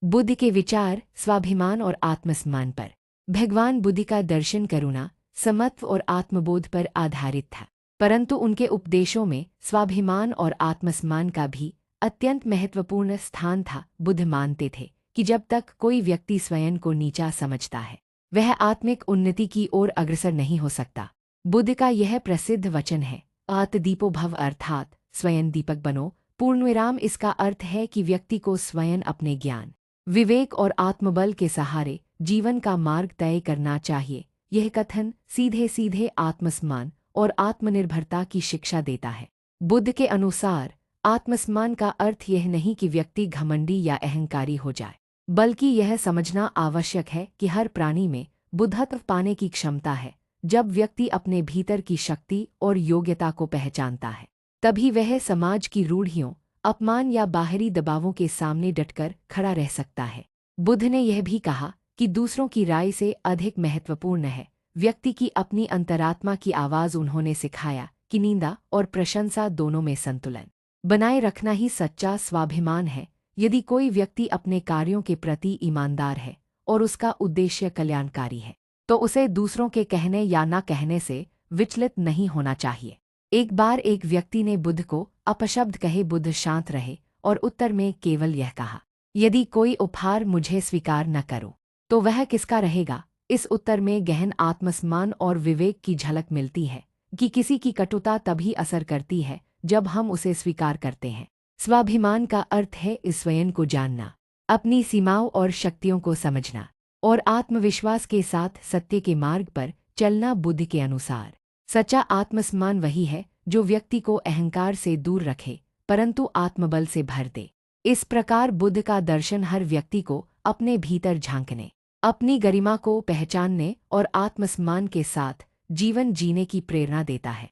बुद्ध के विचार स्वाभिमान और आत्मसम्मान पर। भगवान बुद्ध का दर्शन करुणा, समत्व और आत्मबोध पर आधारित था, परंतु उनके उपदेशों में स्वाभिमान और आत्मसम्मान का भी अत्यंत महत्वपूर्ण स्थान था। बुद्ध मानते थे कि जब तक कोई व्यक्ति स्वयं को नीचा समझता है, वह आत्मिक उन्नति की ओर अग्रसर नहीं हो सकता। बुद्ध का यह प्रसिद्ध वचन है, आत्मदीपो भव, अर्थात स्वयं दीपक बनो। पूर्णविराम। इसका अर्थ है कि व्यक्ति को स्वयं अपने ज्ञान, विवेक और आत्मबल के सहारे जीवन का मार्ग तय करना चाहिए। यह कथन सीधे सीधे आत्मसम्मान और आत्मनिर्भरता की शिक्षा देता है। बुद्ध के अनुसार आत्मसम्मान का अर्थ यह नहीं कि व्यक्ति घमंडी या अहंकारी हो जाए, बल्कि यह समझना आवश्यक है कि हर प्राणी में बुद्धत्व पाने की क्षमता है। जब व्यक्ति अपने भीतर की शक्ति और योग्यता को पहचानता है, तभी वह समाज की रूढ़ियों, अपमान या बाहरी दबावों के सामने डटकर खड़ा रह सकता है। बुद्ध ने यह भी कहा कि दूसरों की राय से अधिक महत्वपूर्ण है व्यक्ति की अपनी अंतरात्मा की आवाज़। उन्होंने सिखाया कि निंदा और प्रशंसा दोनों में संतुलन बनाए रखना ही सच्चा स्वाभिमान है। यदि कोई व्यक्ति अपने कार्यों के प्रति ईमानदार है और उसका उद्देश्य कल्याणकारी है, तो उसे दूसरों के कहने या ना कहने से विचलित नहीं होना चाहिए। एक बार एक व्यक्ति ने बुद्ध को अपशब्द कहे। बुद्ध शांत रहे और उत्तर में केवल यह कहा, यदि कोई उपहार मुझे स्वीकार न करो तो वह किसका रहेगा। इस उत्तर में गहन आत्मसम्मान और विवेक की झलक मिलती है कि किसी की कटुता तभी असर करती है जब हम उसे स्वीकार करते हैं। स्वाभिमान का अर्थ है इस स्वयं को जानना, अपनी सीमाओं और शक्तियों को समझना और आत्मविश्वास के साथ सत्य के मार्ग पर चलना। बुद्ध के अनुसार सच्चा आत्मसम्मान वही है जो व्यक्ति को अहंकार से दूर रखे परंतु आत्मबल से भर दे। इस प्रकार बुद्ध का दर्शन हर व्यक्ति को अपने भीतर झांकने, अपनी गरिमा को पहचानने और आत्मसम्मान के साथ जीवन जीने की प्रेरणा देता है।